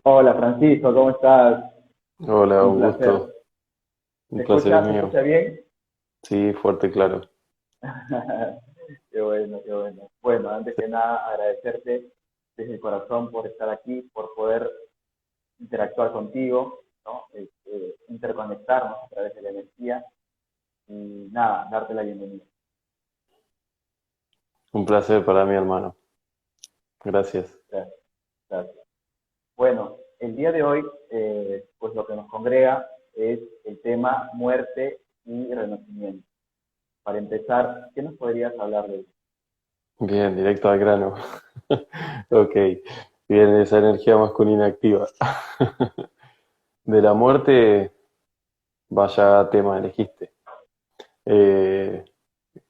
Hola Francisco, ¿cómo estás? Hola Un placer. Augusto, un placer es Se mío. escucha bien? Sí, fuerte y claro. Qué bueno, qué bueno. Bueno, antes que nada, agradecerte desde el corazón por estar aquí, por poder interactuar contigo, ¿no? Interconectarnos a través de la energía y nada, darte la bienvenida. Un placer para mi hermano. Gracias. Gracias, gracias. Bueno, el día de hoy, pues lo que nos congrega es el tema muerte y renacimiento. Para empezar, ¿qué nos podrías hablar de eso? Bien, directo al grano. Ok, bien, esa energía masculina activa. De la muerte, vaya tema elegiste. Eh,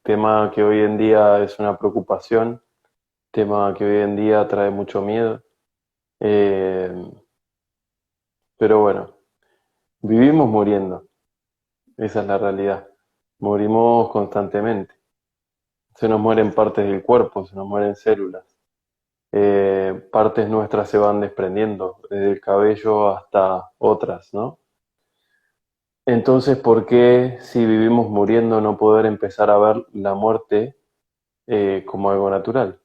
Tema que hoy en día es una preocupación, tema que hoy en día trae mucho miedo. Eh, pero bueno, vivimos muriendo, esa es la realidad. Morimos constantemente. Se nos mueren partes del cuerpo, se nos mueren células. Partes nuestras se van desprendiendo, desde el cabello hasta otras, ¿no? Entonces, ¿por qué si vivimos muriendo no poder empezar a ver la muerte como algo natural,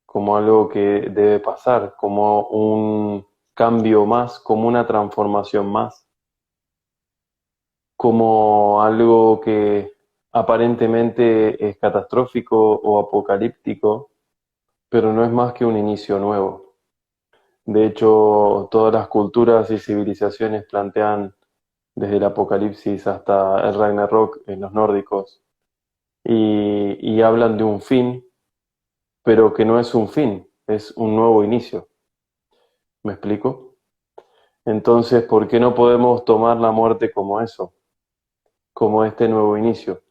como algo que debe pasar, como un cambio más, como una transformación más, como algo que aparentemente es catastrófico o apocalíptico, pero no es más que un inicio nuevo? De hecho, todas las culturas y civilizaciones plantean desde el Apocalipsis hasta el Ragnarok en los nórdicos y hablan de un fin, pero que no es un fin, es un nuevo inicio. ¿Me explico? Entonces, ¿por qué no podemos tomar la muerte como eso, como este nuevo inicio?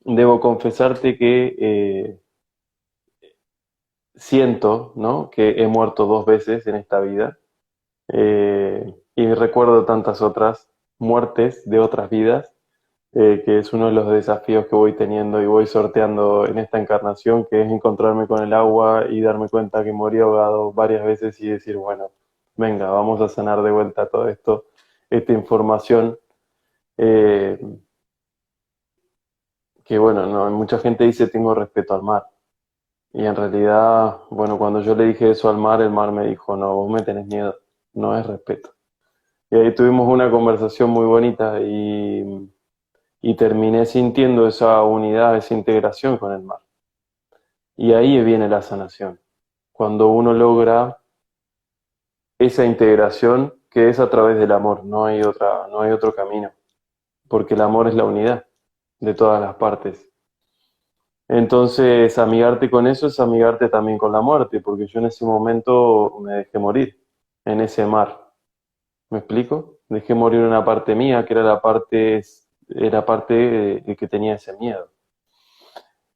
Debo confesarte que siento, ¿no?, que he muerto dos veces en esta vida y recuerdo tantas otras muertes de otras vidas, que es uno de los desafíos que voy teniendo y voy sorteando en esta encarnación, que es encontrarme con el agua y darme cuenta que morí ahogado varias veces y decir, bueno, venga, vamos a sanar de vuelta todo esto, esta información, eh, que bueno, no, mucha gente dice tengo respeto al mar. Y en realidad, bueno, cuando yo le dije eso al mar, el mar me dijo, no, vos me tenés miedo, no es respeto. Y ahí tuvimos una conversación muy bonita y terminé sintiendo esa unidad, esa integración con el mar. Y ahí viene la sanación, cuando uno logra esa integración que es a través del amor, no hay otro camino, porque el amor es la unidad de todas las partes. Entonces, amigarte con eso es amigarte también con la muerte, porque yo en ese momento me dejé morir en ese mar. ¿Me explico? Dejé morir una parte mía, que era parte que tenía ese miedo.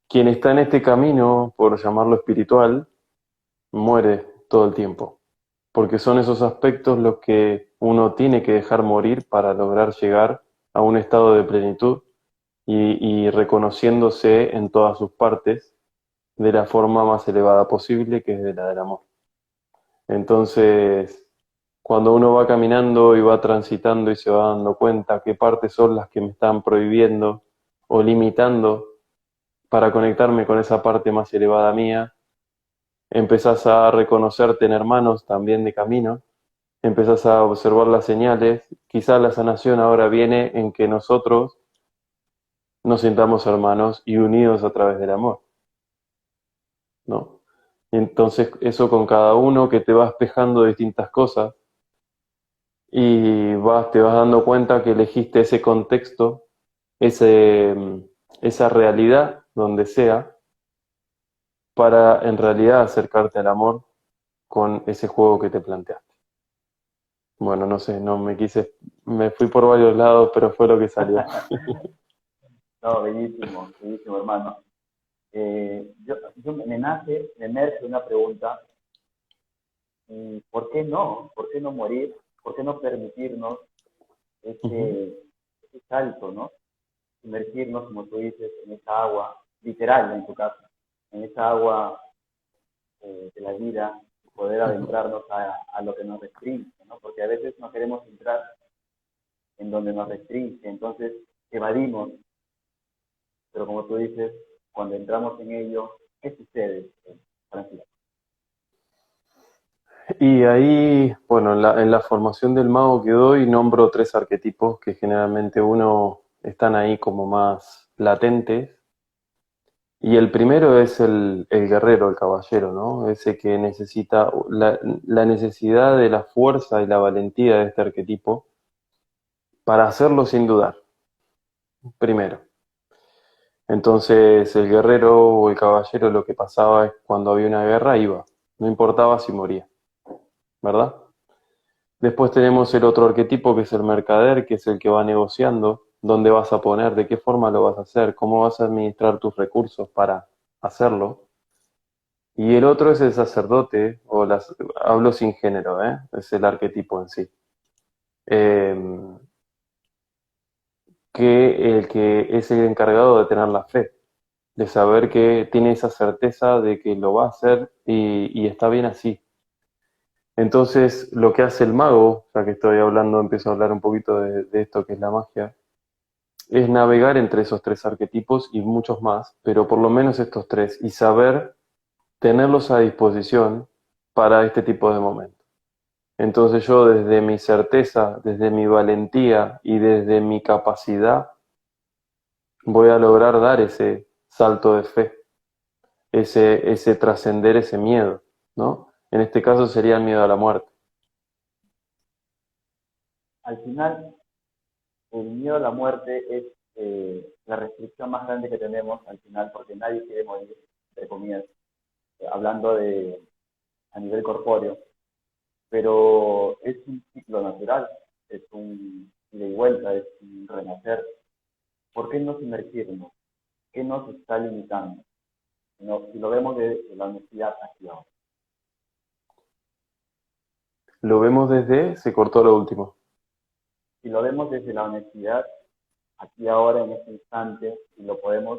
Quien está en este camino, por llamarlo espiritual, muere todo el tiempo, porque son esos aspectos los que uno tiene que dejar morir para lograr llegar a un estado de plenitud y reconociéndose en todas sus partes de la forma más elevada posible, que es de la del amor. Entonces, cuando uno va caminando y va transitando y se va dando cuenta qué partes son las que me están prohibiendo o limitando para conectarme con esa parte más elevada mía, empezás a reconocerte en hermanos también de camino, empezás a observar las señales. Quizás la sanación ahora viene en que nosotros nos sintamos hermanos y unidos a través del amor, ¿no? Entonces eso con cada uno que te va espejando distintas cosas y te vas dando cuenta que elegiste ese contexto, ese, esa realidad, donde sea, para en realidad acercarte al amor con ese juego que te planteaste. Bueno, no sé, no me quise, me fui por varios lados, pero fue lo que salió. No, bellísimo, bellísimo, hermano. Me emerge una pregunta, ¿y por qué no? ¿Por qué no morir? ¿Por qué no permitirnos Ujú. ese, ese salto, ¿no? Sumergirnos, como tú dices, en esa agua, literal en tu caso, en esa agua de la vida, poder adentrarnos a lo que nos restringe, ¿no? Porque a veces no queremos entrar en donde nos restringe, entonces evadimos, pero como tú dices, cuando entramos en ello, ¿qué sucede, Francisco? Y ahí, bueno, en la formación del mago que doy, nombro tres arquetipos que generalmente uno están ahí como más latentes. Y el primero es el guerrero, el caballero, ¿no? Ese que necesita la necesidad de la fuerza y la valentía de este arquetipo para hacerlo sin dudar, primero. Entonces el guerrero o el caballero lo que pasaba es cuando había una guerra iba, no importaba si moría, ¿verdad? Después tenemos el otro arquetipo que es el mercader, que es el que va negociando, dónde vas a poner, de qué forma lo vas a hacer, cómo vas a administrar tus recursos para hacerlo. Y el otro es el sacerdote, hablo sin género, ¿eh? Es el arquetipo en sí. Eh, que es el encargado de tener la fe, de saber que tiene esa certeza de que lo va a hacer y está bien así. Entonces, lo que hace el mago, ya que estoy hablando, empiezo a hablar un poquito de esto que es la magia, es navegar entre esos tres arquetipos y muchos más, pero por lo menos estos tres, y saber tenerlos a disposición para este tipo de momentos. Entonces yo desde mi certeza, desde mi valentía y desde mi capacidad voy a lograr dar ese salto de fe, ese trascender ese miedo, ¿no? En este caso sería el miedo a la muerte. Al final, el miedo a la muerte es la restricción más grande que tenemos al final, porque nadie quiere morir, entre comillas, hablando a nivel corpóreo, pero es un ciclo natural, es un ida y vuelta, es un renacer. ¿Por qué no sumergirnos? ¿Qué nos está limitando? No, si lo vemos de la honestidad hacia ahora. Lo vemos desde, se cortó lo último. Si lo vemos desde la honestidad, aquí ahora, en este instante, si lo podemos,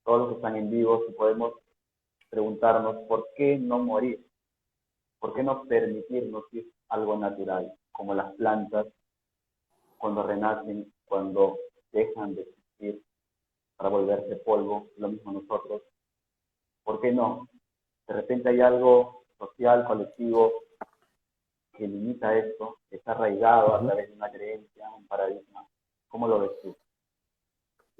todos los que están en vivo, si podemos preguntarnos por qué no morir, por qué no permitirnos que es algo natural, como las plantas cuando renacen, cuando dejan de existir para volverse polvo, lo mismo nosotros. ¿Por qué no? De repente hay algo social, colectivo, que limita esto, que está arraigado a través de una creencia, un paradigma. ¿Cómo lo ves tú?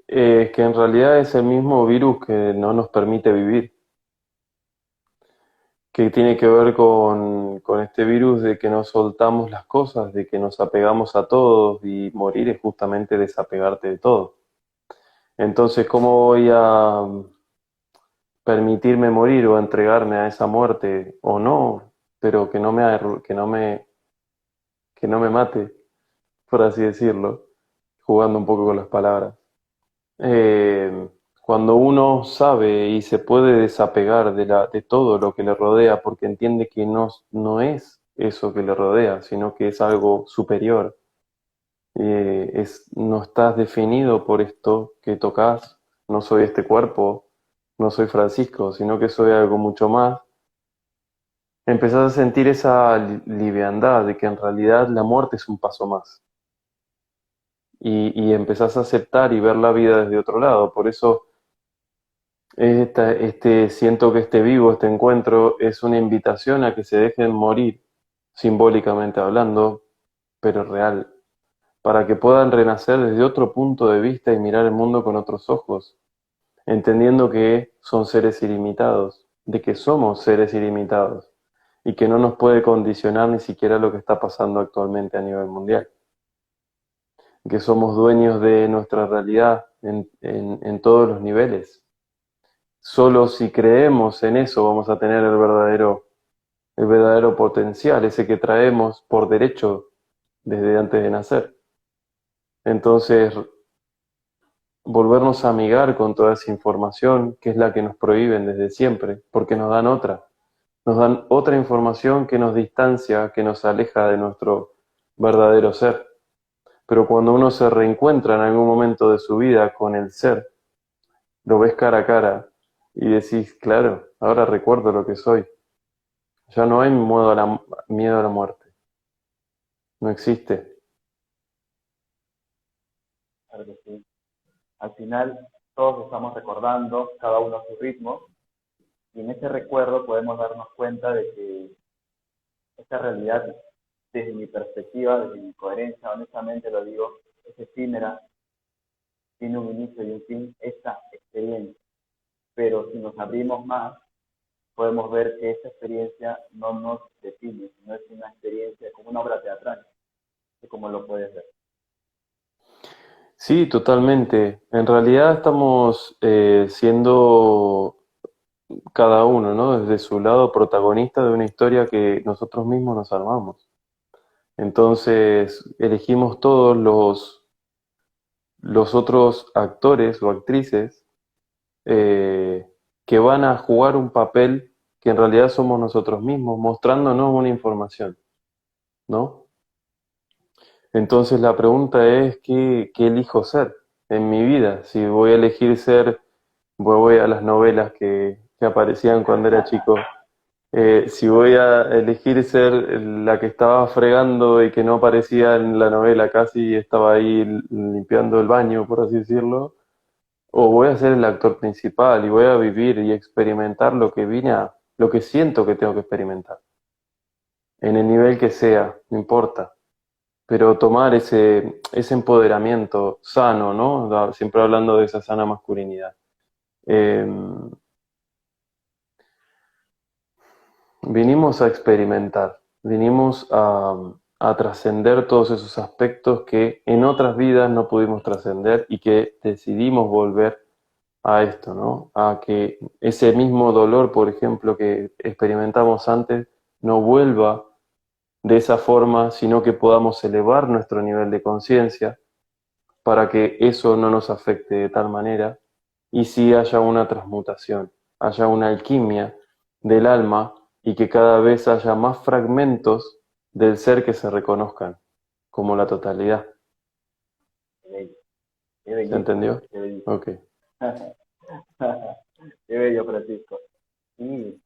Que en realidad es el mismo virus que no nos permite vivir, que tiene que ver con este virus de que no soltamos las cosas, de que nos apegamos a todos y morir es justamente desapegarte de todo. Entonces, ¿cómo voy a permitirme morir o entregarme a esa muerte o no, pero que no me mate, por así decirlo, jugando un poco con las palabras? Eh, Cuando uno sabe y se puede desapegar de todo lo que le rodea, porque entiende que no es eso que le rodea, sino que es algo superior. No estás definido por esto que tocas, no soy este cuerpo, no soy Francisco, sino que soy algo mucho más. Empezás a sentir esa liviandad de que en realidad la muerte es un paso más. Y empezás a aceptar y ver la vida desde otro lado. Por eso siento que este vivo, este encuentro, es una invitación a que se dejen morir, simbólicamente hablando, pero real, para que puedan renacer desde otro punto de vista y mirar el mundo con otros ojos, entendiendo que son seres ilimitados, de que somos seres ilimitados y que no nos puede condicionar ni siquiera lo que está pasando actualmente a nivel mundial, que somos dueños de nuestra realidad en todos los niveles. Solo si creemos en eso vamos a tener el verdadero potencial, ese que traemos por derecho desde antes de nacer. Entonces, volvernos a amigar con toda esa información, que es la que nos prohíben desde siempre, porque nos dan otra información que nos distancia, que nos aleja de nuestro verdadero ser. Pero cuando uno se reencuentra en algún momento de su vida con el ser, lo ves cara a cara y decís, claro, ahora recuerdo lo que soy. Ya no hay miedo a la muerte. No existe. Claro que sí. Al final, todos estamos recordando, cada uno a su ritmo, y en ese recuerdo podemos darnos cuenta de que esta realidad, desde mi perspectiva, desde mi coherencia, honestamente lo digo, es efímera, tiene un inicio y un fin, esta experiencia. Pero si nos abrimos más, podemos ver que esta experiencia no nos define, sino es una experiencia como una obra teatral, que como lo puedes ver. Sí, totalmente. En realidad estamos siendo cada uno, ¿no? Desde su lado protagonista de una historia que nosotros mismos nos armamos. Entonces, elegimos todos los otros actores o actrices eh, que van a jugar un papel que en realidad somos nosotros mismos, mostrándonos una información, ¿no? Entonces la pregunta es, ¿qué elijo ser en mi vida? Si voy a elegir ser, voy a las novelas que aparecían cuando era chico. Si voy a elegir ser la que estaba fregando y que no aparecía en la novela casi, estaba ahí limpiando el baño, por así decirlo, o voy a ser el actor principal y voy a vivir y experimentar lo que siento que tengo que experimentar, en el nivel que sea, no importa, pero tomar ese empoderamiento sano, ¿no? Siempre hablando de esa sana masculinidad. Eh, Vinimos a experimentar, vinimos a trascender todos esos aspectos que en otras vidas no pudimos trascender y que decidimos volver a esto, ¿no? A que ese mismo dolor, por ejemplo, que experimentamos antes, no vuelva de esa forma, sino que podamos elevar nuestro nivel de conciencia para que eso no nos afecte de tal manera y sí haya una transmutación, haya una alquimia del alma y que cada vez haya más fragmentos del ser que se reconozcan como la totalidad. Qué bello, qué ¿Se bellísimo, entendió? qué bellísimo. Ok. Qué bello, Francisco. Y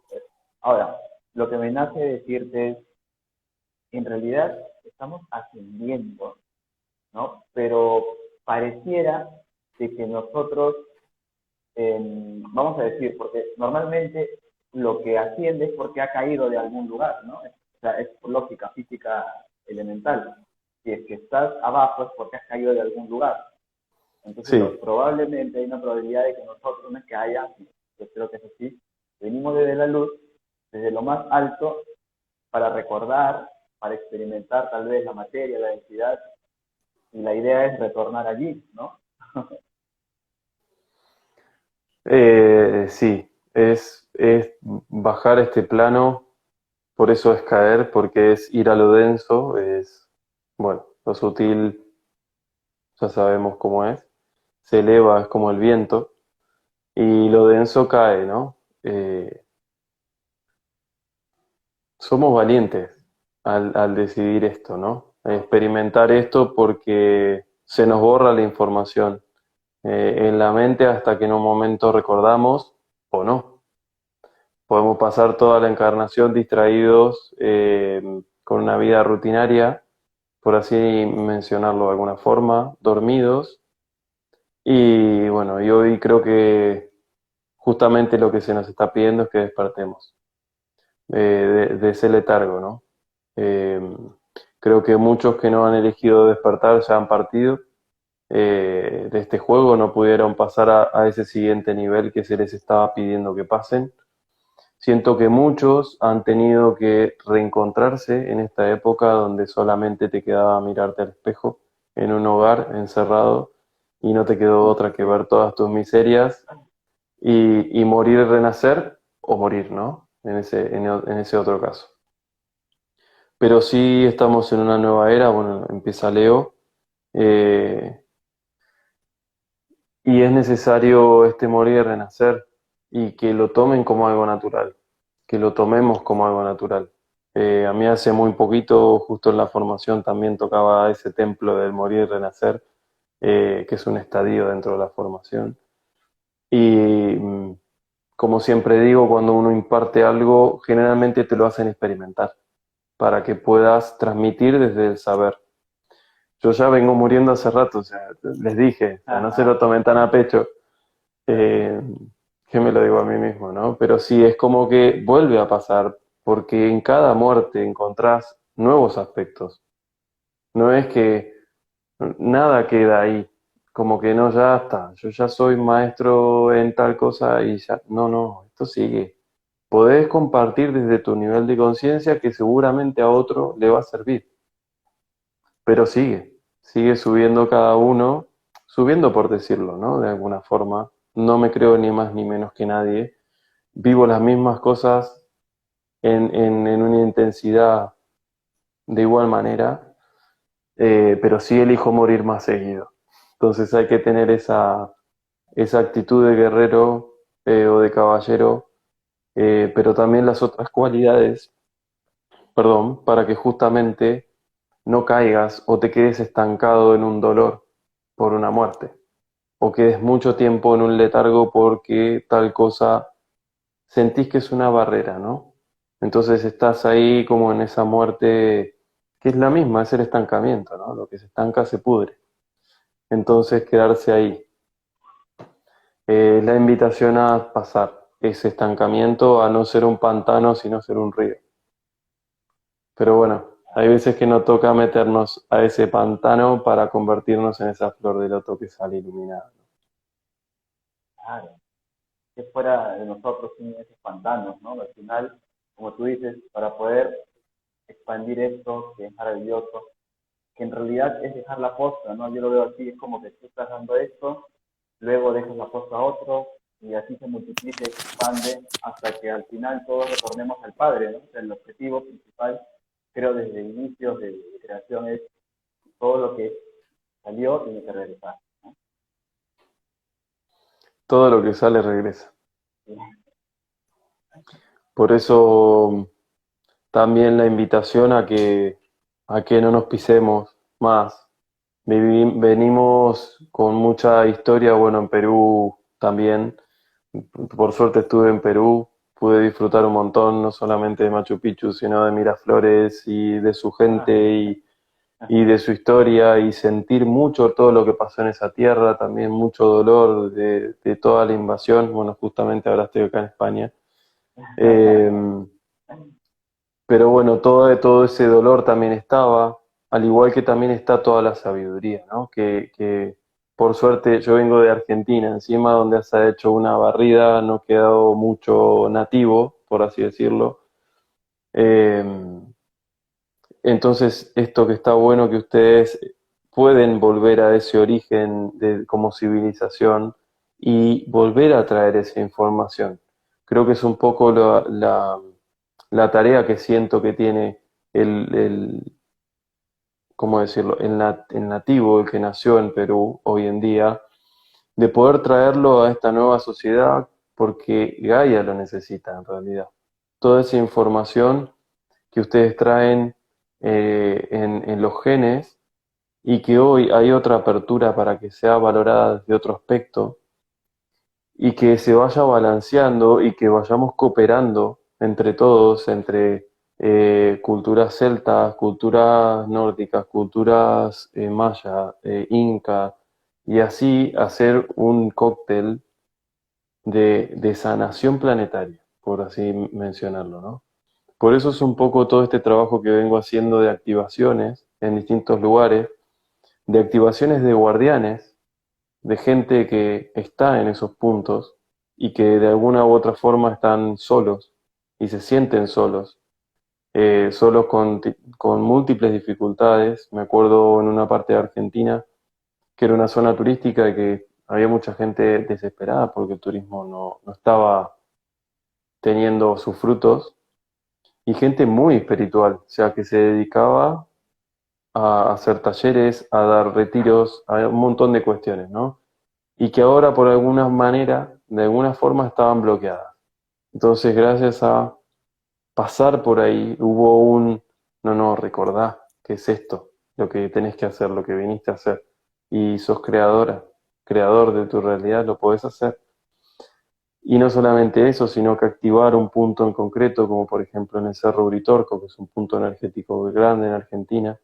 ahora, lo que me nace decirte es, en realidad estamos ascendiendo, ¿no? Pero pareciera de que nosotros, vamos a decir, porque normalmente lo que asciende es porque ha caído de algún lugar, ¿no? O sea, es por lógica física elemental. Si es que estás abajo es porque has caído de algún lugar. Entonces, Sí, probablemente hay una probabilidad de que nosotros, no es que haya, yo creo que es así, venimos desde la luz, desde lo más alto, para recordar, para experimentar tal vez la materia, la densidad, y la idea es retornar allí, ¿no? sí, es bajar este plano, por eso es caer, porque es ir a lo denso, es, bueno, lo sutil ya sabemos cómo es, se eleva, es como el viento, y lo denso cae, ¿no? Somos valientes al decidir esto, ¿no? Experimentar esto porque se nos borra la información en la mente hasta que en un momento recordamos o no. Podemos pasar toda la encarnación distraídos con una vida rutinaria, por así mencionarlo de alguna forma, dormidos. Y bueno, y hoy creo que justamente lo que se nos está pidiendo es que despertemos de ese letargo, ¿no? Eh, Creo que muchos que no han elegido despertar ya han partido de este juego, no pudieron pasar a ese siguiente nivel que se les estaba pidiendo que pasen. Siento que muchos han tenido que reencontrarse en esta época donde solamente te quedaba mirarte al espejo en un hogar encerrado y no te quedó otra que ver todas tus miserias y morir y renacer o morir, ¿no? En ese otro caso. Pero sí estamos en una nueva era, bueno, empieza Leo, eh, y es necesario este morir y renacer y que lo tomen como algo natural, que lo tomemos como algo natural. A mí hace muy poquito, justo en la formación, también tocaba ese templo del morir y renacer, que es un estadio dentro de la formación. Y como siempre digo, cuando uno imparte algo, generalmente te lo hacen experimentar para que puedas transmitir desde el saber. Yo ya vengo muriendo hace rato, o sea, les dije, o sea, no se lo tomen tan a pecho, eh, que me lo digo a mí mismo, ¿no? Pero sí, es como que vuelve a pasar, porque en cada muerte encontrás nuevos aspectos. No es que nada queda ahí, como que no, ya está, yo ya soy maestro en tal cosa y ya, no, no, esto sigue. Podés compartir desde tu nivel de conciencia que seguramente a otro le va a servir, pero sigue subiendo cada uno, subiendo por decirlo, ¿no? De alguna forma. No me creo ni más ni menos que nadie. Vivo las mismas cosas en una intensidad de igual manera, pero sí elijo morir más seguido. Entonces hay que tener esa actitud de guerrero o de caballero, pero también las otras cualidades, perdón, para que justamente no caigas o te quedes estancado en un dolor por una muerte, o quedes mucho tiempo en un letargo porque tal cosa sentís que es una barrera, ¿no? Entonces estás ahí como en esa muerte que es la misma, es el estancamiento, ¿no? Lo que se estanca se pudre. Entonces quedarse ahí. La invitación a pasar ese estancamiento a no ser un pantano, sino ser un río. Pero bueno, hay veces que nos toca meternos a ese pantano para convertirnos en esa flor de loto que sale iluminada. Claro, que fuera de nosotros sin esos pantanos, ¿no? Al final, como tú dices, para poder expandir esto, que es maravilloso, que en realidad es dejar la posta, ¿no? Yo lo veo así, es como que tú estás dando esto, luego dejas la posta a otro, y así se multiplica y se expande hasta que al final todos retornemos al Padre, ¿no? O sea, el objetivo principal, creo, desde inicios de creación es todo lo que salió tiene que regresar, ¿no? Todo lo que sale regresa. Sí. Por eso también la invitación a que no nos pisemos más. Venimos con mucha historia, bueno, en Perú también. Por suerte estuve en Perú, pude disfrutar un montón, no solamente de Machu Picchu, sino de Miraflores y de su gente Ah, genial. y de su historia y sentir mucho todo lo que pasó en esa tierra, también mucho dolor de toda la invasión. Bueno, justamente ahora estoy acá en España. Eh, pero bueno, todo ese dolor también estaba, al igual que también está toda la sabiduría, ¿no? Que por suerte yo vengo de Argentina, encima donde se ha hecho una barrida, no ha quedado mucho nativo, por así decirlo. Eh, entonces, esto que está bueno que ustedes pueden volver a ese origen como civilización y volver a traer esa información. Creo que es un poco la tarea que siento que tiene el ¿cómo decirlo?, el nativo, el que nació en Perú hoy en día, de poder traerlo a esta nueva sociedad porque Gaia lo necesita en realidad. Toda esa información que ustedes traen en los genes y que hoy hay otra apertura para que sea valorada desde otro aspecto y que se vaya balanceando y que vayamos cooperando entre todos, entre culturas celtas, culturas nórdicas, culturas maya, inca, y así hacer un cóctel de sanación planetaria, por así mencionarlo, ¿no? Por eso es un poco todo este trabajo que vengo haciendo de activaciones en distintos lugares, de activaciones de guardianes, de gente que está en esos puntos y que de alguna u otra forma están solos y se sienten solos, solos con múltiples dificultades. Me acuerdo en una parte de Argentina que era una zona turística y que había mucha gente desesperada porque el turismo no estaba teniendo sus frutos y gente muy espiritual, o sea, que se dedicaba a hacer talleres, a dar retiros, a un montón de cuestiones, ¿no? Y que ahora por alguna manera, de alguna forma estaban bloqueadas. Entonces, gracias a pasar por ahí, hubo no, no, recordá que es esto, lo que tenés que hacer, lo que viniste a hacer. Y sos creadora, creador de tu realidad, lo podés hacer. Y no solamente eso, sino que activar un punto en concreto, como por ejemplo en el Cerro Uritorco, que es un punto energético muy grande en Argentina.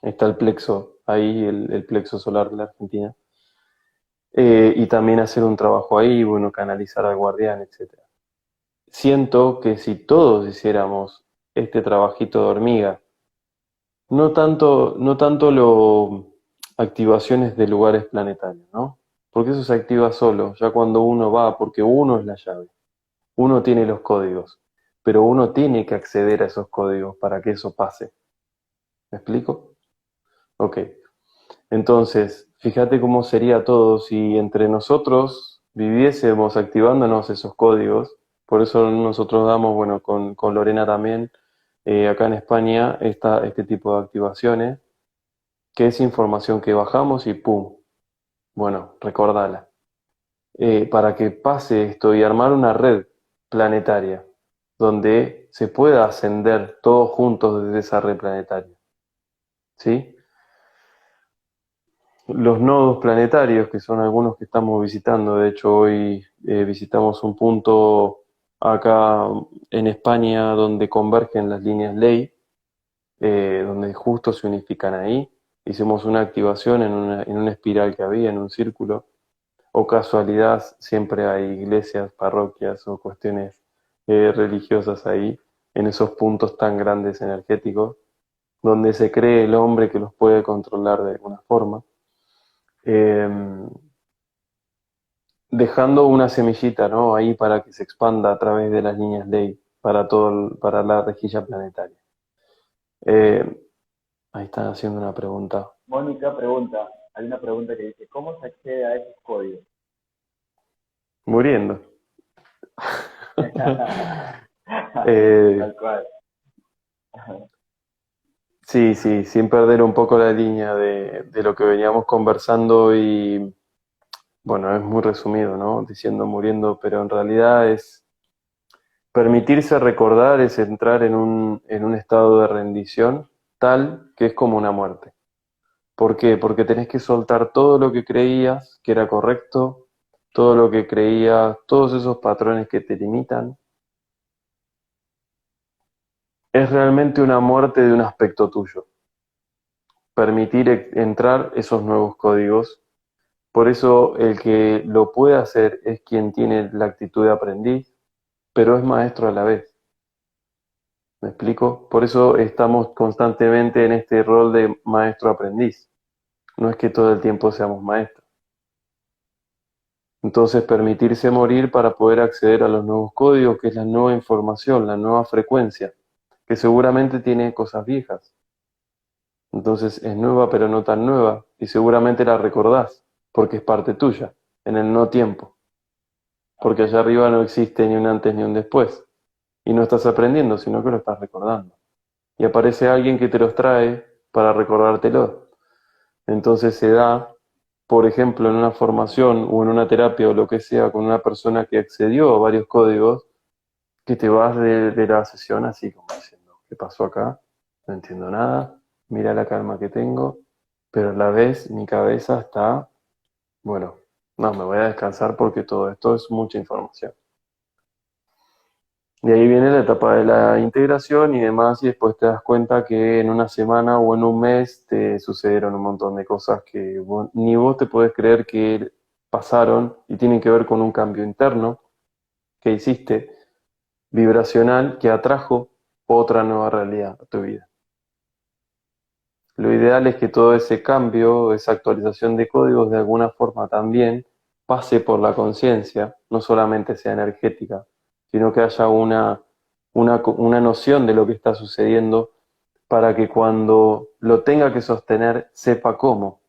Está el plexo, ahí el plexo solar de la Argentina. Y también hacer un trabajo ahí, bueno, canalizar al guardián, etcétera. Siento que si todos hiciéramos este trabajito de hormiga, no tanto lo activaciones de lugares planetarios, ¿no? Porque eso se activa solo, ya cuando uno va, porque uno es la llave, uno tiene los códigos, pero uno tiene que acceder a esos códigos para que eso pase. ¿Me explico? Ok. Entonces, fíjate cómo sería todo si entre nosotros viviésemos activándonos esos códigos. Por eso nosotros damos, bueno, con Lorena también, acá en España, este tipo de activaciones, que es información que bajamos y ¡pum! Bueno, recordala. Para que pase esto y armar una red planetaria donde se pueda ascender todos juntos desde esa red planetaria. ¿Sí? Los nodos planetarios, que son algunos que estamos visitando, de hecho hoy visitamos un punto acá en España donde convergen las líneas ley, donde justo se unifican ahí. Hicimos una activación en una espiral que había, en un círculo, o casualidad, siempre hay iglesias, parroquias o cuestiones religiosas ahí, en esos puntos tan grandes energéticos, donde se cree el hombre que los puede controlar de alguna forma. Eh, Dejando una semillita, ¿no? Ahí para que se expanda a través de las líneas ley para para la rejilla planetaria. Eh, Ahí están haciendo una pregunta. Mónica pregunta, hay una pregunta que dice, ¿cómo se accede a esos códigos? Muriendo. Eh, Tal cual. sí, sí, sin perder un poco la línea de lo que veníamos conversando y, bueno, es muy resumido, ¿no? Diciendo muriendo, pero en realidad es permitirse recordar, es entrar en un estado de rendición tal que es como una muerte. ¿Por qué? Porque tenés que soltar todo lo que creías que era correcto, todo lo que creías, todos esos patrones que te limitan. Es realmente una muerte de un aspecto tuyo. Permitir entrar esos nuevos códigos. Por eso el que lo puede hacer es quien tiene la actitud de aprendiz, pero es maestro a la vez. ¿Me explico? Por eso estamos constantemente en este rol de maestro-aprendiz. No es que todo el tiempo seamos maestros. Entonces, permitirse morir para poder acceder a los nuevos códigos, que es la nueva información, la nueva frecuencia, que seguramente tiene cosas viejas. Entonces, es nueva pero no tan nueva, y seguramente la recordás, porque es parte tuya, en el no tiempo. Porque allá arriba no existe ni un antes ni un después. Y no estás aprendiendo, sino que lo estás recordando. Y aparece alguien que te los trae para recordártelo. Entonces se da, por ejemplo, en una formación o en una terapia o lo que sea, con una persona que accedió a varios códigos, que te vas de la sesión así como diciendo, ¿qué pasó acá? No entiendo nada, mira la calma que tengo, pero a la vez mi cabeza está, bueno, no, me voy a descansar porque todo esto es mucha información. De ahí viene la etapa de la integración y demás, y después te das cuenta que en una semana o en un mes te sucedieron un montón de cosas que ni vos te podés creer que pasaron y tienen que ver con un cambio interno que hiciste, vibracional, que atrajo otra nueva realidad a tu vida. Lo ideal es que todo ese cambio, esa actualización de códigos de alguna forma también pase por la conciencia, no solamente sea energética, sino que haya una noción de lo que está sucediendo para que cuando lo tenga que sostener sepa cómo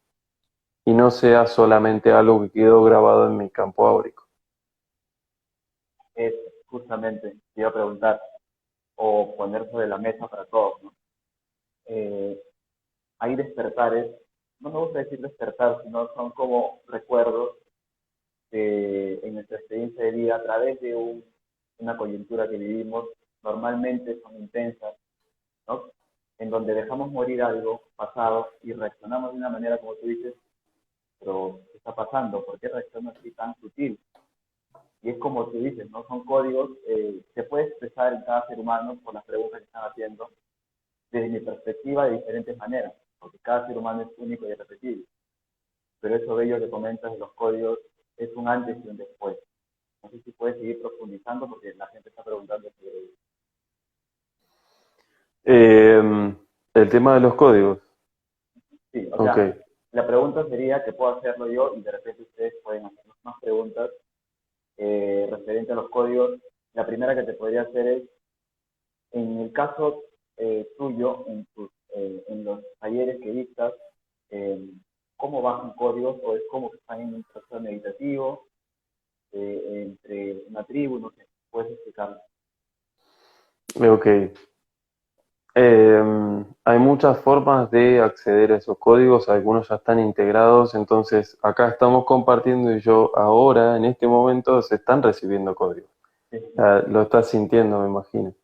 y no sea solamente algo que quedó grabado en mi campo áurico. Es justamente, te iba a preguntar, o poner sobre la mesa para todos, ¿no? Eh, Hay despertares, no me gusta decir despertar, sino son como recuerdos que en nuestra experiencia de vida a través de una coyuntura que vivimos, normalmente son intensas, ¿no? En donde dejamos morir algo pasado y reaccionamos de una manera, como tú dices, pero ¿qué está pasando? ¿Por qué reacciono así tan sutil? Y es como tú dices, ¿no? Son códigos, se puede expresar en cada ser humano por las preguntas que están haciendo, desde mi perspectiva, de diferentes maneras, porque cada ser humano es único y irrepetible. Pero eso bello que comentas de los códigos es un antes y un después. No sé si puedes seguir profundizando porque la gente está preguntando sobre ello. El tema de los códigos. Sí, o Ok. sea, la pregunta sería que puedo hacerlo yo y de repente ustedes pueden hacernos más preguntas referente a los códigos. La primera que te podría hacer es, en el caso tuyo, en los talleres que dictas, eh, ¿cómo bajan códigos o es como que están en un proceso meditativo entre una tribu? No sé, puedes explicarlo. Ok. Hay muchas formas de acceder a esos códigos, algunos ya están integrados, entonces acá estamos compartiendo y yo ahora, en este momento, se están recibiendo códigos. Sí, Lo estás sintiendo, me imagino.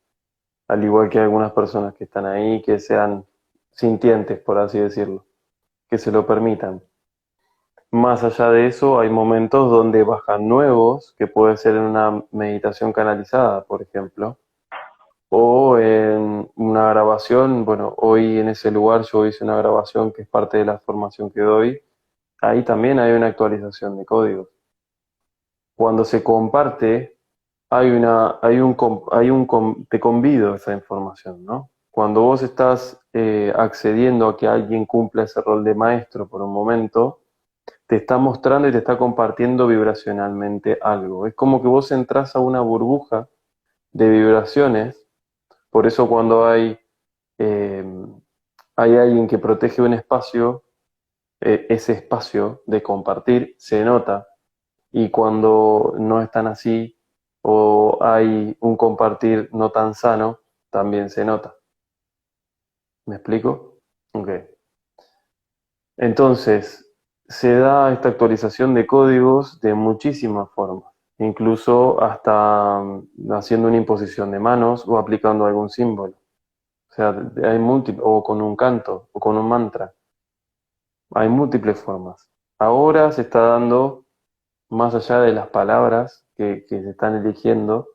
Al igual que algunas personas que están ahí, que sean sintientes, por así decirlo, que se lo permitan. Más allá de eso, hay momentos donde bajan nuevos, que puede ser en una meditación canalizada, por ejemplo, o en una grabación. Bueno, hoy en ese lugar yo hice una grabación que es parte de la formación que doy. Ahí también hay una actualización de códigos. Cuando se comparte, te convido a esa información, ¿no? Cuando vos estás accediendo a que alguien cumpla ese rol de maestro por un momento, te está mostrando y te está compartiendo vibracionalmente algo. Es como que vos entras a una burbuja de vibraciones. Por eso cuando eh, hay alguien que protege un espacio, ese espacio de compartir se nota. Y cuando no están así o hay un compartir no tan sano, también se nota. ¿Me explico? Ok. Entonces, se da esta actualización de códigos de muchísimas formas, incluso hasta haciendo una imposición de manos o aplicando algún símbolo. O sea, hay múltiples, o con un canto, o con un mantra. Hay múltiples formas. Ahora se está dando, más allá de las palabras que se están eligiendo,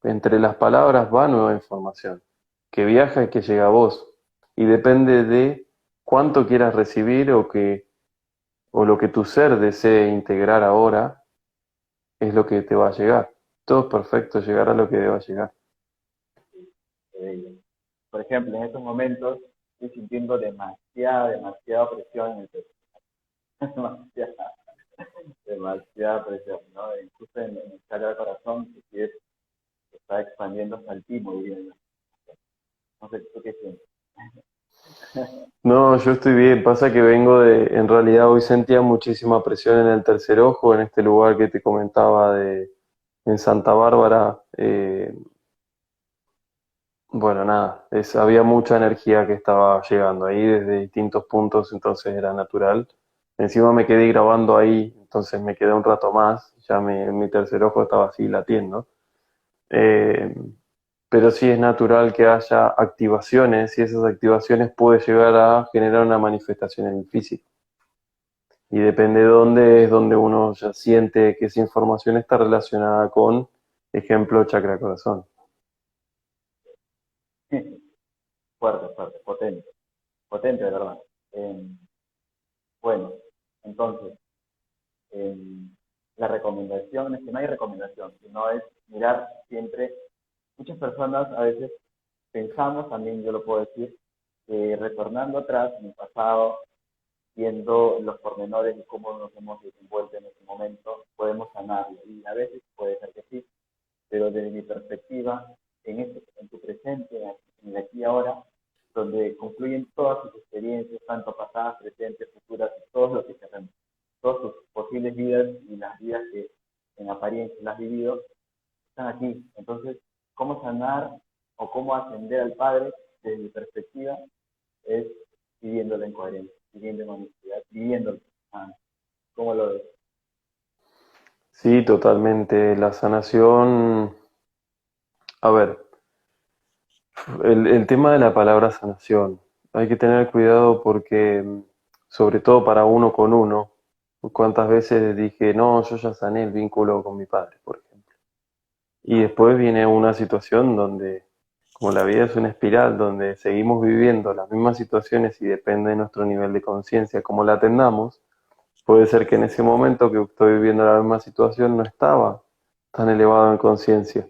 entre las palabras va nueva información, que viaja y que llega a vos. Y depende de cuánto quieras recibir o lo que tu ser desee integrar ahora, es lo que te va a llegar. Todo es perfecto, llegará lo que deba llegar. Eh, por ejemplo, en estos momentos estoy sintiendo demasiada presión en el pecho. demasiada, demasiada presión, ¿no? Justo en el chakra del corazón, que sí está expandiendo hasta el timo, diría yo. No sé, ¿tú qué sientes? No, yo estoy bien. Pasa que en realidad hoy sentía muchísima presión en el tercer ojo, en este lugar que te comentaba en Santa Bárbara. Bueno, nada, había mucha energía que estaba llegando ahí desde distintos puntos, entonces era natural. Encima me quedé grabando ahí, entonces me quedé un rato más, ya mi tercer ojo estaba así latiendo. Eh, pero sí es natural que haya activaciones y esas activaciones puede llegar a generar una manifestación en el físico. Y depende de dónde es donde uno ya siente que esa información está relacionada con, ejemplo, chakra corazón. fuerte, fuerte, potente, potente de verdad. Eh, bueno, entonces, eh, la recomendación es que no hay recomendación, sino es mirar siempre. Muchas personas a veces pensamos, también yo lo puedo decir, que retornando atrás en el pasado, viendo los pormenores de cómo nos hemos desenvuelto en ese momento, podemos sanarlo. Y a veces puede ser que sí, pero desde mi perspectiva, en tu presente, en el aquí y ahora, donde concluyen todas tus experiencias, tanto pasadas, presentes, futuras, todo lo que se todas tus posibles vidas y las vidas que en apariencia las has vivido, están aquí. Entonces, ¿cómo sanar o cómo ascender al Padre, desde mi perspectiva, es viviéndolo en coherencia, viviendo en honestidad, viviéndolo? Ah, ¿cómo lo ves? Sí, totalmente. La sanación, a ver, el tema de la palabra sanación, hay que tener cuidado porque, sobre todo para uno con uno, ¿Cuántas veces dije, no, yo ya sané el vínculo con mi padre, por ejemplo? Y después viene una situación donde, como la vida es una espiral, donde seguimos viviendo las mismas situaciones y depende de nuestro nivel de conciencia, cómo la atendamos, puede ser que en ese momento que estoy viviendo la misma situación no estaba tan elevado en conciencia.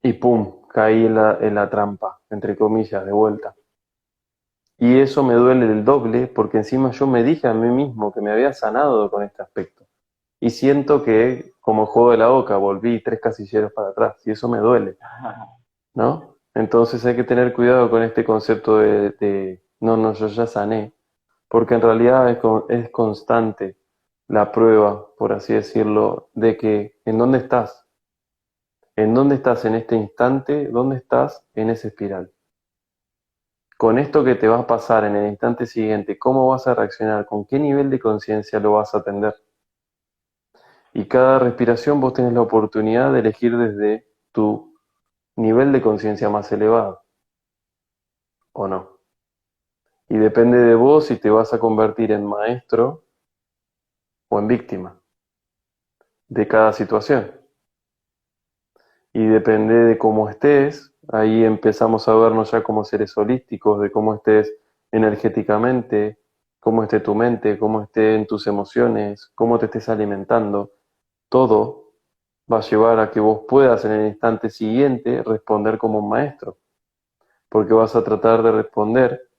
Y pum, caí en la trampa, entre comillas, de vuelta. Y eso me duele el doble porque encima yo me dije a mí mismo que me había sanado con este aspecto. Y siento que, como juego de la oca, volví 3 casilleros para atrás y eso me duele, ¿no? Entonces hay que tener cuidado con este concepto de no, no, yo ya sané, porque en realidad es constante la prueba, por así decirlo, de que en dónde estás en este instante, dónde estás en esa espiral. Con esto que te va a pasar en el instante siguiente, ¿cómo vas a reaccionar? ¿Con qué nivel de conciencia lo vas a atender? Y cada respiración vos tenés la oportunidad de elegir desde tu nivel de conciencia más elevado, ¿o no? Y depende de vos si te vas a convertir en maestro o en víctima de cada situación. Y depende de cómo estés, ahí empezamos a vernos ya como seres holísticos, de cómo estés energéticamente, cómo esté tu mente, cómo estén tus emociones, cómo te estés alimentando. Todo va a llevar a que vos puedas en el instante siguiente responder como un maestro, porque vas a tratar de responder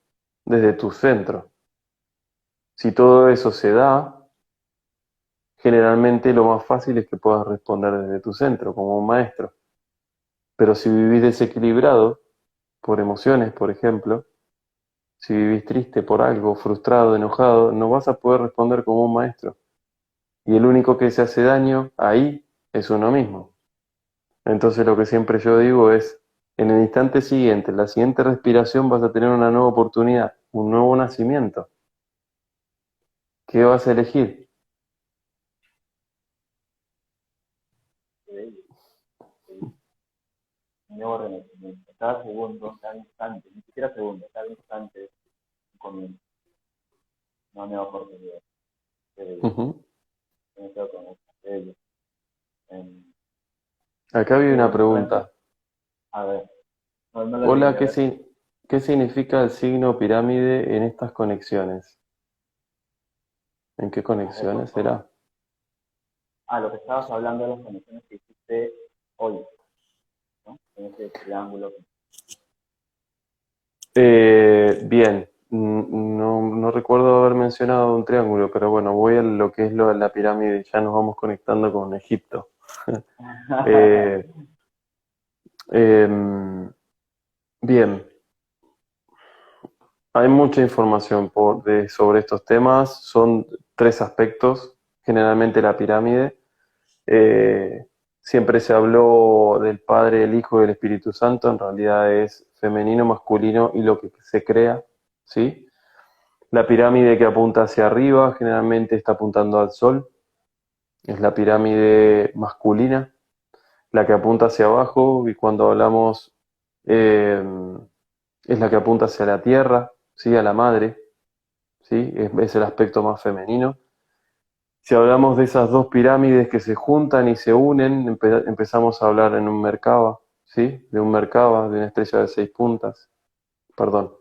desde tu centro. Si todo eso se da, generalmente lo más fácil es que puedas responder desde tu centro como un maestro. Pero si vivís desequilibrado, por emociones, por ejemplo, si vivís triste por algo, frustrado, enojado, no vas a poder responder como un maestro. Y el único que se hace daño ahí es uno mismo. Entonces lo que siempre yo digo es, en el instante siguiente, en la siguiente respiración vas a tener una nueva oportunidad, un nuevo nacimiento. ¿Qué vas a elegir? Un nuevo renacimiento. Cada segundo, cada instante, ni siquiera segundo, cada instante es un comienzo, una nueva oportunidad. Ujú. Me quedo con eso. Acá había una Realmente, pregunta. a ver, no lo leí, Hola, a ver. ¿qué significa el signo pirámide en estas conexiones? ¿En qué A ver, por conexiones favor. será? Lo que estabas hablando de las conexiones que hiciste hoy, ¿no? En ese triángulo. Bien, no, no recuerdo haber mencionado un triángulo, pero bueno, voy a lo que es lo de la pirámide, ya nos vamos conectando con Egipto. Eh, em, bien, hay mucha información sobre estos temas, son 3 aspectos, generalmente la pirámide. Eh, Siempre se habló del Padre, el Hijo y el Espíritu Santo, en realidad es femenino, masculino y lo que se crea, ¿sí? La pirámide que apunta hacia arriba generalmente está apuntando al sol, es la pirámide masculina. La que apunta hacia abajo, y cuando hablamos, eh, es la que apunta hacia la tierra, ¿sí? A la madre, ¿sí? Es el aspecto más femenino. Si hablamos de esas dos pirámides que se juntan y se unen, empezamos a hablar en un Merkaba, ¿sí? De un Merkaba, de una estrella de 6 puntas. Perdón,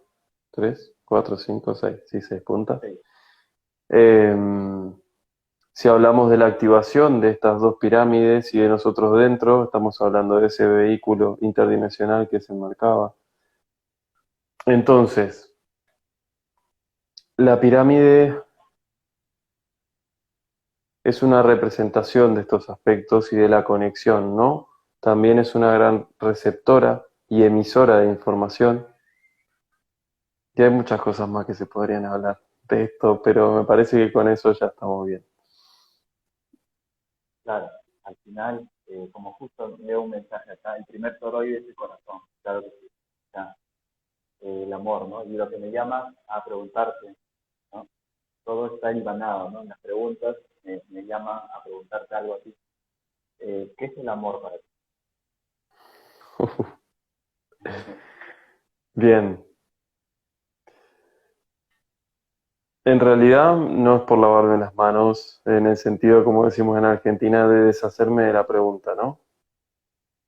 3, 4, 5, 6, sí, 6 puntas. Sí, Em, Si hablamos de la activación de estas dos pirámides y de nosotros dentro, estamos hablando de ese vehículo interdimensional que se enmarcaba. Entonces, la pirámide es una representación de estos aspectos y de la conexión, ¿no? También es una gran receptora y emisora de información. Y hay muchas cosas más que se podrían hablar de esto, pero me parece que con eso ya estamos bien. claro. Al final, como justo leo un mensaje acá, el primer toroide es el corazón, claro que sí. Ya, el amor, ¿no? Y lo que me llama a preguntarte, ¿no? Todo está hilvanado, ¿no? En las preguntas me llama a preguntarte algo así. ¿Qué es el amor para ti? Bien, En realidad no es por lavarme las manos, en el sentido, como decimos en Argentina, de deshacerme de la pregunta, ¿no?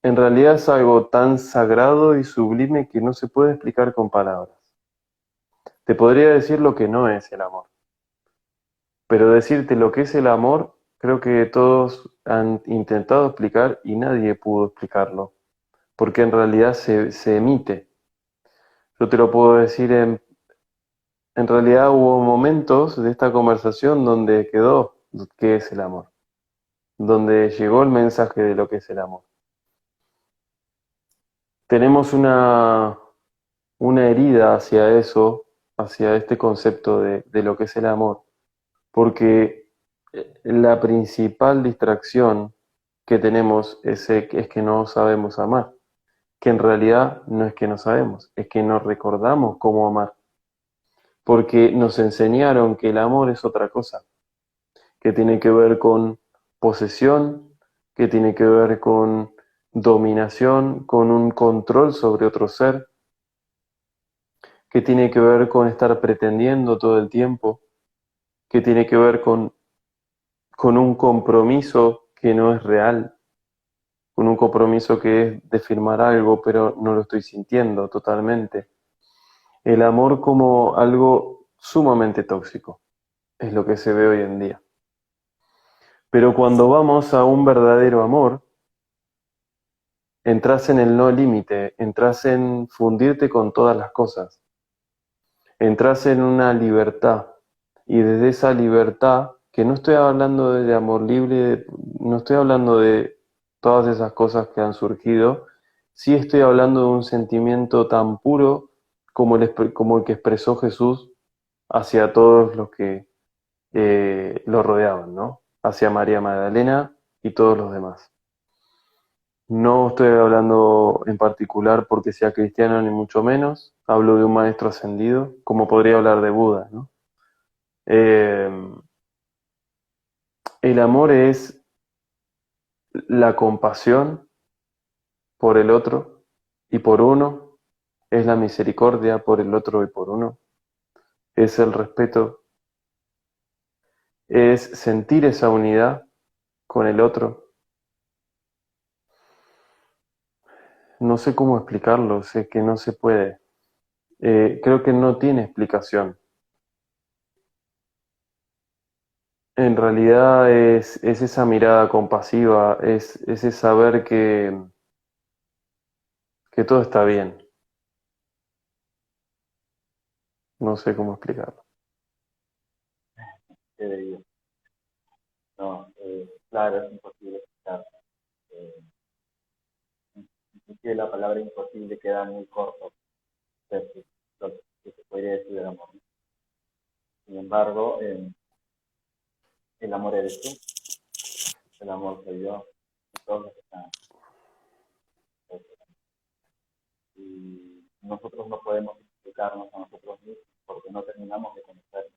En realidad es algo tan sagrado y sublime que no se puede explicar con palabras. Te podría decir lo que no es el amor, pero decirte lo que es el amor, creo que todos han intentado explicar y nadie pudo explicarlo, porque en realidad se emite. Yo te lo puedo decir en realidad hubo momentos de esta conversación donde quedó qué es el amor, donde llegó el mensaje de lo que es el amor. Tenemos una herida hacia eso, hacia este concepto de lo que es el amor, porque la principal distracción que tenemos es que no sabemos amar, que en realidad no es que no sabemos, es que no recordamos cómo amar, porque nos enseñaron que el amor es otra cosa, que tiene que ver con posesión, que tiene que ver con dominación, con un control sobre otro ser, que tiene que ver con estar pretendiendo todo el tiempo, que tiene que ver con un compromiso que no es real, con un compromiso que es de firmar algo, pero no lo estoy sintiendo totalmente. El amor como algo sumamente tóxico, es lo que se ve hoy en día. Pero cuando vamos a un verdadero amor, entras en el no límite, entras en fundirte con todas las cosas, entras en una libertad y desde esa libertad, que no estoy hablando de amor libre, no estoy hablando de todas esas cosas que han surgido, sí estoy hablando de un sentimiento tan puro como el que expresó Jesús hacia todos los que lo rodeaban, ¿no? Hacia María Magdalena y todos los demás. No estoy hablando en particular porque sea cristiano ni mucho menos, hablo de un maestro ascendido, como podría hablar de Buda, ¿no? Eh, el amor es la compasión por el otro y por uno, es la misericordia por el otro y por uno, es el respeto, es sentir esa unidad con el otro. No sé cómo explicarlo, sé que no se puede. Creo que no tiene explicación. En realidad es esa mirada compasiva, es ese saber que todo está bien. No sé cómo explicarlo. Qué bello. No, claro, es imposible explicar. Eh, Inclusive la palabra imposible queda muy corto versus lo que se podría decir del amor. Sin embargo, el amor eres tú, el amor soy yo, y todos los que están. Y nosotros no podemos explicarnos a nosotros mismos porque no terminamos de conocernos.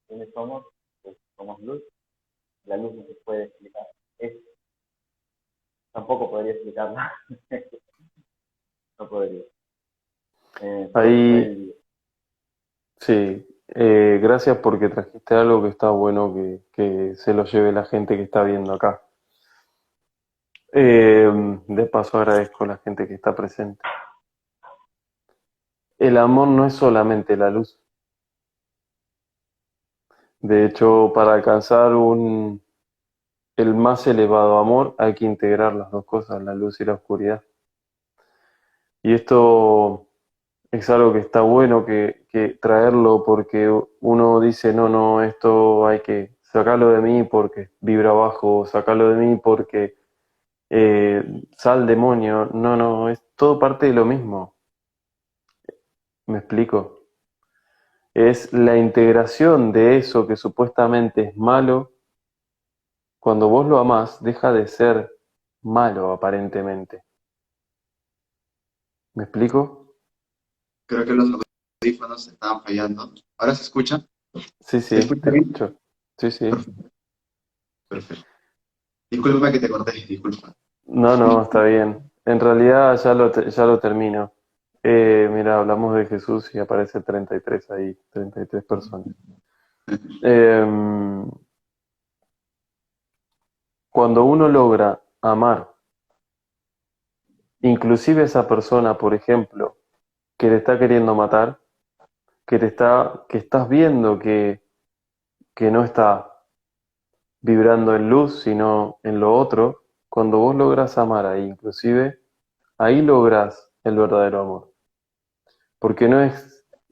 ¿Quiénes somos? Pues somos luz. La luz no se puede explicar. Es, tampoco podría explicarla. No podría. Solo se puede Ahí, vivir. sí, gracias porque trajiste algo que está bueno que se lo lleve la gente que está viendo acá. De paso agradezco a la gente que está presente. El amor no es solamente la luz. De hecho, para alcanzar el más elevado amor hay que integrar las dos cosas, la luz y la oscuridad. Y esto es algo que está bueno que traerlo porque uno dice, no, no, esto hay que sacarlo de mí porque vibra bajo, sacarlo de mí porque sal demonio. No, no, es todo parte de lo mismo. ¿Me explico? Es la integración de eso que supuestamente es malo. Cuando vos lo amás, deja de ser malo aparentemente. ¿Me explico? Creo que los audífonos estaban fallando. ¿Ahora se escucha? Sí, ¿Se sí, escucha te bien? escucho. Sí, sí. Perfecto, perfecto. Disculpa que te corté, disculpa. No, no, está bien. En realidad ya lo termino. Mira, hablamos de Jesús y aparece 33 ahí, 33 personas. Em, Cuando uno logra amar, inclusive esa persona, por ejemplo, que te está queriendo matar, que estás viendo que no está vibrando en luz, sino en lo otro, cuando vos logras amar ahí, inclusive, ahí logras el verdadero amor. Porque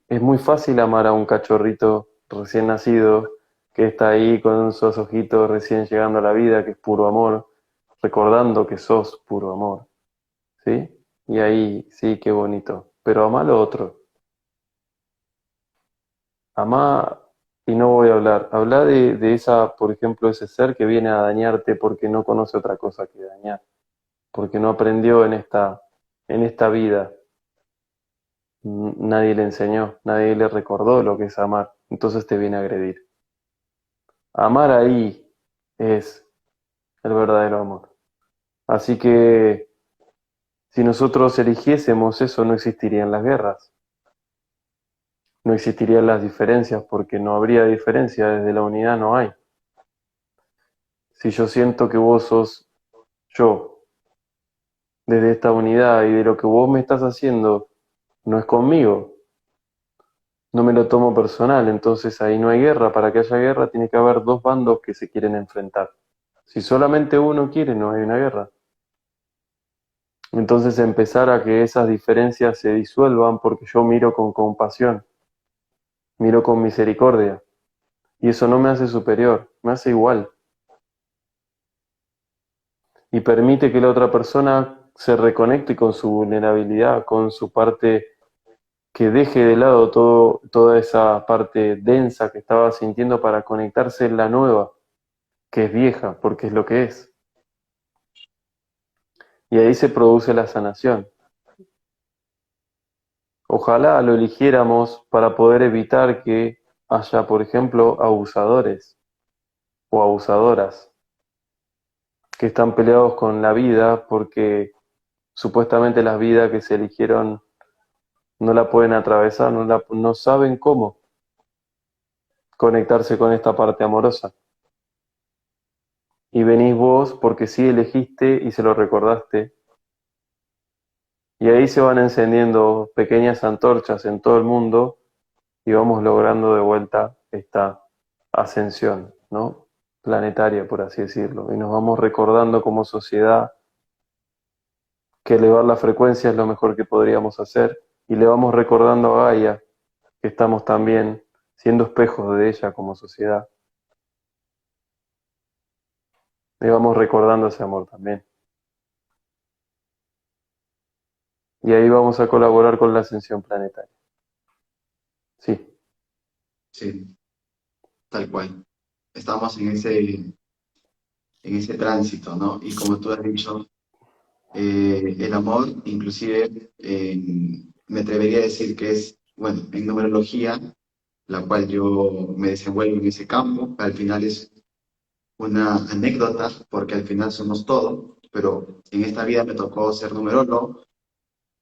es muy fácil amar a un cachorrito recién nacido, que está ahí con sus ojitos recién llegando a la vida, que es puro amor, recordando que sos puro amor, ¿sí? Y ahí, sí, qué bonito. Pero amá lo otro. Amá, y no voy a hablar. Habla de esa, por ejemplo, ese ser que viene a dañarte porque no conoce otra cosa que dañar, porque no aprendió en esta vida. Nadie le enseñó, nadie le recordó lo que es amar. Entonces te viene a agredir. Amar ahí es el verdadero amor. Así que si nosotros eligiésemos eso, no existirían las guerras, no existirían las diferencias, porque no habría diferencia, desde la unidad no hay. Si yo siento que vos sos yo, desde esta unidad y de lo que vos me estás haciendo no es conmigo, no me lo tomo personal, entonces ahí no hay guerra. Para que haya guerra tiene que haber dos bandos que se quieren enfrentar. Si solamente uno quiere, no hay una guerra. Entonces empezar a que esas diferencias se disuelvan porque yo miro con compasión, miro con misericordia. Y eso no me hace superior, me hace igual. Y permite que la otra persona se reconecte con su vulnerabilidad, con su parte, que deje de lado toda esa parte densa que estaba sintiendo para conectarse en la nueva, que es vieja, porque es lo que es. Y ahí se produce la sanación. Ojalá lo eligiéramos para poder evitar que haya, por ejemplo, abusadores o abusadoras que están peleados con la vida porque supuestamente la vida que se eligieron no la pueden atravesar, no saben cómo conectarse con esta parte amorosa. Y venís vos porque sí elegiste y se lo recordaste. Y ahí se van encendiendo pequeñas antorchas en todo el mundo y vamos logrando de vuelta esta ascensión, ¿no? Planetaria, por así decirlo. Y nos vamos recordando como sociedad que elevar la frecuencia es lo mejor que podríamos hacer. Y le vamos recordando a Gaia que estamos también siendo espejos de ella como sociedad. Le vamos recordando ese amor también. Y ahí vamos a colaborar con la ascensión planetaria. Sí. Sí, tal cual. Estamos en ese tránsito, ¿no? Y como tú has dicho, el amor, inclusive, me atrevería a decir que es, bueno, en numerología, la cual yo me desenvuelvo en ese campo, al final es una anécdota, porque al final somos todo, pero en esta vida me tocó ser numerólogo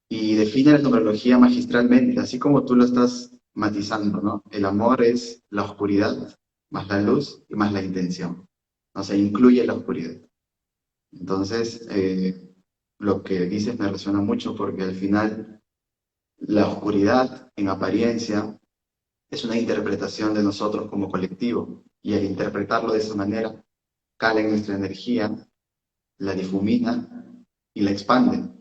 y define la numerología magistralmente, así como tú lo estás matizando, ¿no? El amor es la oscuridad, más la luz y más la intención. O sea, incluye la oscuridad. Entonces, lo que dices me resuena mucho porque al final la oscuridad, en apariencia, es una interpretación de nosotros como colectivo y al interpretarlo de esa manera, cala en nuestra energía, la difumina y la expande,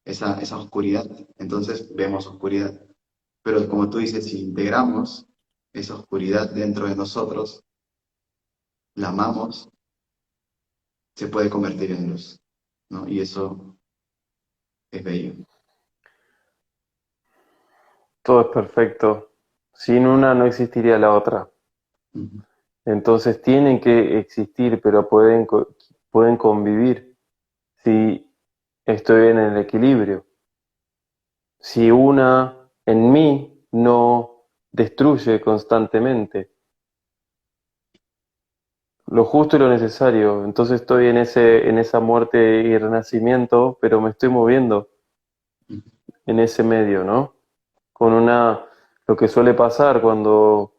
esa oscuridad. Entonces vemos oscuridad. Pero como tú dices, si integramos esa oscuridad dentro de nosotros, la amamos, se puede convertir en luz, ¿no? Y eso es bello. Todo es perfecto. Sin una no existiría la otra. Ujú. Entonces tienen que existir, pero pueden convivir si estoy en el equilibrio. Si una en mí no destruye constantemente lo justo y lo necesario, entonces estoy en esa muerte y renacimiento, pero me estoy moviendo. en ese medio, ¿no? Con lo que suele pasar cuando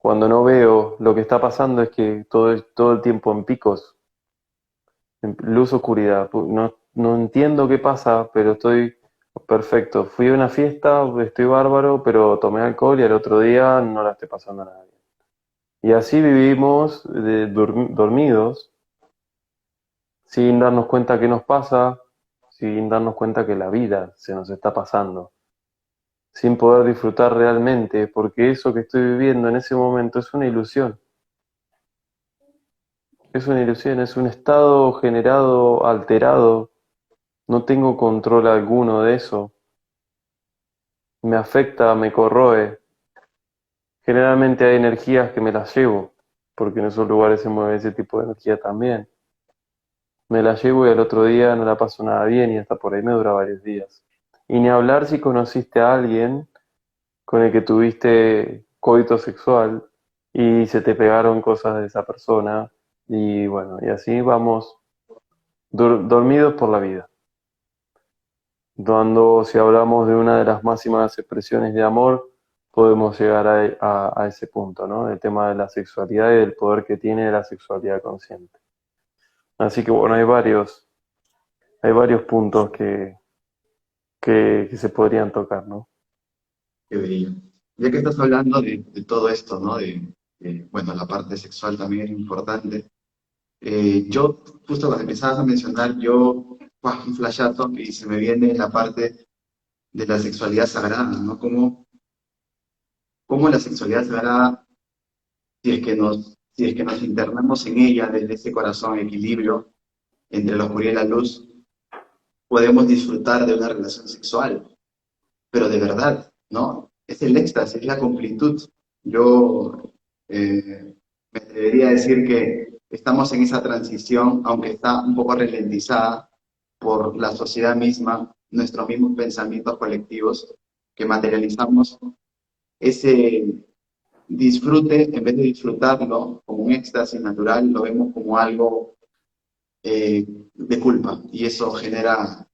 no veo lo que está pasando es que todo el tiempo en picos, en luz, oscuridad. No entiendo qué pasa, pero estoy perfecto. Fui a una fiesta, estoy bárbaro, pero tomé alcohol y al otro día no la estoy pasando nada bien. Y así vivimos dormidos, sin darnos cuenta qué nos pasa, sin darnos cuenta que la vida se nos está pasando, sin poder disfrutar realmente, porque eso que estoy viviendo en ese momento es una ilusión. Es una ilusión, es un estado generado, alterado. No tengo control alguno de eso. Me afecta, me corroe. Generalmente hay energías que me las llevo, porque en esos lugares se mueve ese tipo de energía también. Me la llevo y al otro día no la paso nada bien y hasta por ahí me dura varios días. Y ni hablar si conociste a alguien con el que tuviste coito sexual y se te pegaron cosas de esa persona y bueno, y así vamos dormidos por la vida. Si hablamos de una de las máximas expresiones de amor, podemos llegar a ese punto, ¿no? El tema de la sexualidad y del poder que tiene la sexualidad consciente. Así que bueno, hay varios puntos que se podrían tocar, ¿no? Qué bello. Ya que estás hablando de todo esto, ¿no? Bueno, la parte sexual también es importante. Yo, justo cuando empezabas a mencionar, ¡guau! Un flashazo y se me viene la parte de la sexualidad sagrada, ¿no? Cómo la sexualidad sagrada, si es que nos internamos en ella desde ese corazón equilibrio entre la oscuridad y la luz, podemos disfrutar de una relación sexual, pero de verdad, ¿no? Es el éxtasis, es la completud. Yo me atrevería a decir que estamos en esa transición, aunque está un poco ralentizada por la sociedad misma, nuestros mismos pensamientos colectivos, que materializamos ese disfrute, en vez de disfrutarlo como un éxtasis natural, lo vemos como algo de culpa, y eso genera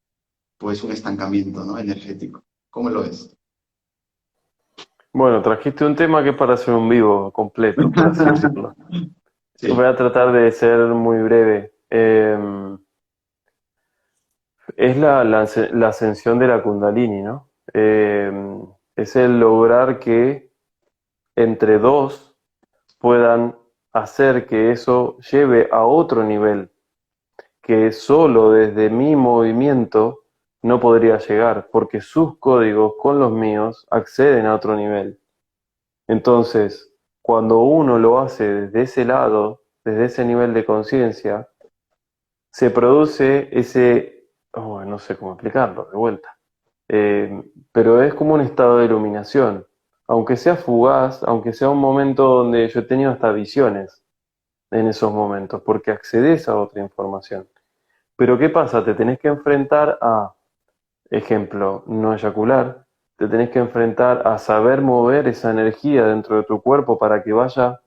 pues un estancamiento, ¿no? Energético. ¿Cómo lo ves? Bueno, trajiste un tema que es para hacer un vivo completo, por así decirlo. Voy Sí, a tratar de ser muy breve. Es la ascensión de la Kundalini, ¿no? Es el lograr que entre dos puedan hacer que eso lleve a otro nivel, que solo desde mi movimiento no podría llegar, porque sus códigos con los míos acceden a otro nivel. Entonces, cuando uno lo hace desde ese lado, desde ese nivel de conciencia, se produce no sé cómo explicarlo, de vuelta. Pero es como un estado de iluminación, aunque sea fugaz, aunque sea un momento donde yo he tenido hasta visiones en esos momentos, porque accedes a otra información. Pero ¿qué pasa? Te tenés que enfrentar a, ejemplo, no eyacular, te tenés que enfrentar a saber mover esa energía dentro de tu cuerpo para que vaya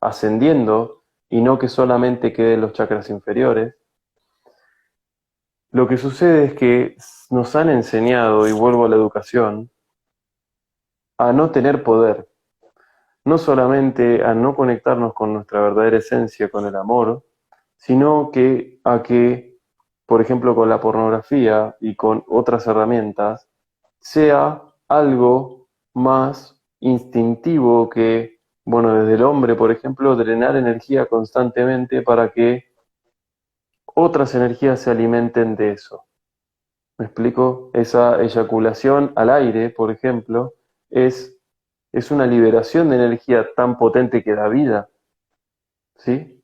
ascendiendo y no que solamente quede en los chakras inferiores. Lo que sucede es que nos han enseñado, y vuelvo a la educación, a no tener poder, no solamente a no conectarnos con nuestra verdadera esencia, con el amor, sino que, por ejemplo, con la pornografía y con otras herramientas, sea algo más instintivo que, bueno, desde el hombre, por ejemplo, drenar energía constantemente para que otras energías se alimenten de eso. ¿Me explico? Esa eyaculación al aire, por ejemplo, es una liberación de energía tan potente que da vida, ¿sí?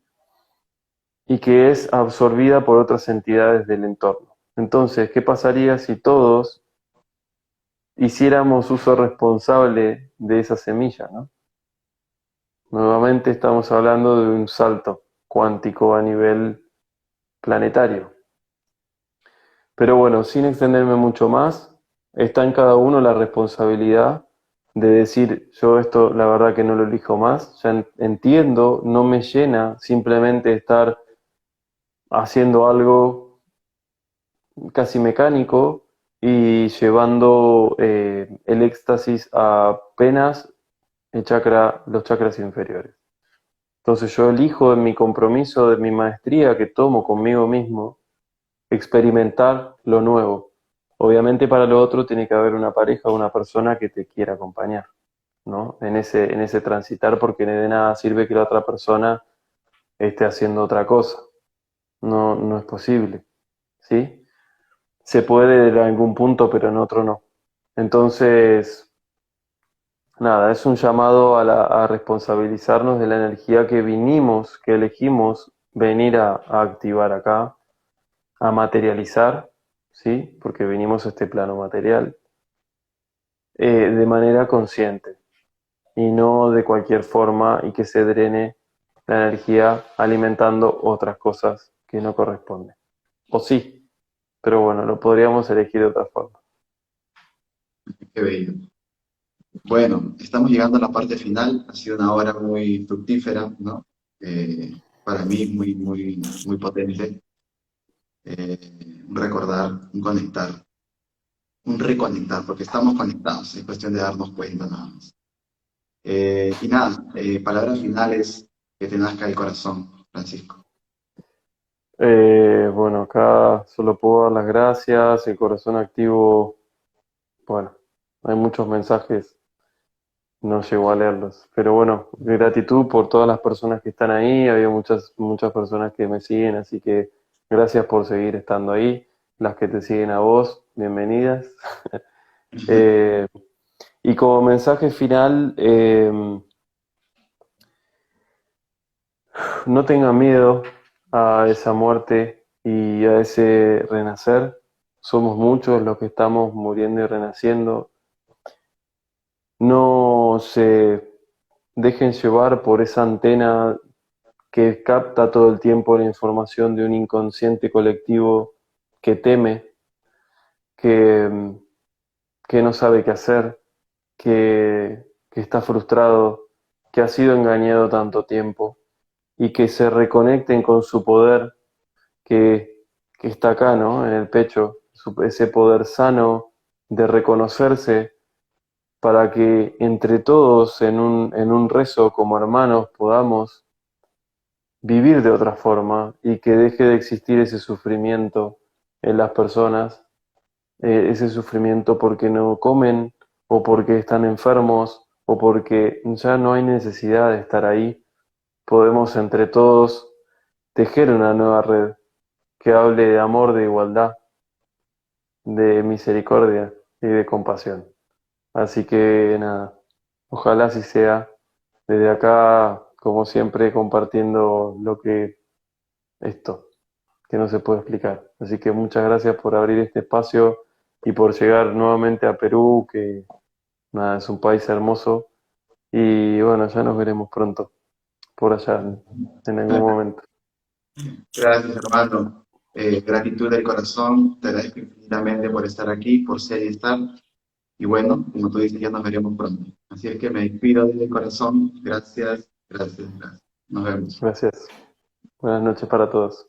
Y que es absorbida por otras entidades del entorno. Entonces, ¿qué pasaría si todos hiciéramos uso responsable de esa semilla, ¿no? Nuevamente estamos hablando de un salto cuántico a nivel planetario. Pero bueno, sin extenderme mucho más, está en cada uno la responsabilidad de decir, yo esto la verdad que no lo elijo más, ya entiendo, no me llena simplemente estar haciendo algo casi mecánico y llevando el éxtasis a apenas los chakras inferiores. Entonces yo elijo en mi compromiso de mi maestría que tomo conmigo mismo experimentar lo nuevo. Obviamente para lo otro tiene que haber una pareja o una persona que te quiera acompañar, ¿no? En ese transitar, porque de nada sirve que la otra persona esté haciendo otra cosa. No, no es posible, ¿sí? Se puede en algún punto, pero en otro no. Entonces, nada, es un llamado a responsabilizarnos de la energía que vinimos, que elegimos venir a activar acá, a materializar, ¿sí? Porque vinimos a este plano material, de manera consciente y no de cualquier forma y que se drene la energía alimentando otras cosas que no corresponden. O sí, pero bueno, lo podríamos elegir de otra forma. Qué bello. Bueno, estamos llegando a la parte final. Ha sido una hora muy fructífera, ¿no? Para mí muy potente. Un recordar, un conectar, un reconectar, porque estamos conectados. Es cuestión de darnos cuenta nada más. Y nada, palabras finales que te nazca el corazón, Francisco. Bueno, acá solo puedo dar las gracias, el corazón activo, bueno, hay muchos mensajes, no llego a leerlos, pero bueno, gratitud por todas las personas que están ahí, había muchas personas que me siguen, así que gracias por seguir estando ahí, las que te siguen a vos, bienvenidas. Eh, y como mensaje final, no tengan miedo a esa muerte y a ese renacer. Somos muchos los que estamos muriendo y renaciendo. No se dejen llevar por esa antena que capta todo el tiempo la información de un inconsciente colectivo que teme, que, que no sabe qué hacer, que está frustrado, que ha sido engañado tanto tiempo y que se reconecten con su poder que está acá, ¿no? En el pecho, ese poder sano de reconocerse para que entre todos en un rezo como hermanos podamos vivir de otra forma y que deje de existir ese sufrimiento en las personas, ese sufrimiento porque no comen o porque están enfermos o porque ya no hay necesidad de estar ahí. Podemos entre todos tejer una nueva red que hable de amor, de igualdad, de misericordia y de compasión. Así que nada, ojalá así sea. Desde acá, como siempre, compartiendo esto, que no se puede explicar. Así que muchas gracias por abrir este espacio y por llegar nuevamente a Perú, que nada, es un país hermoso. Y bueno, ya nos veremos pronto, por allá, en algún momento. Gracias, hermano. Gratitud del corazón. Te agradezco infinitamente por estar aquí, por ser y estar. Y bueno, como tú dices, ya nos veremos pronto. Así es que me despido desde el corazón. Gracias, gracias, gracias. Nos vemos. Gracias. Buenas noches para todos.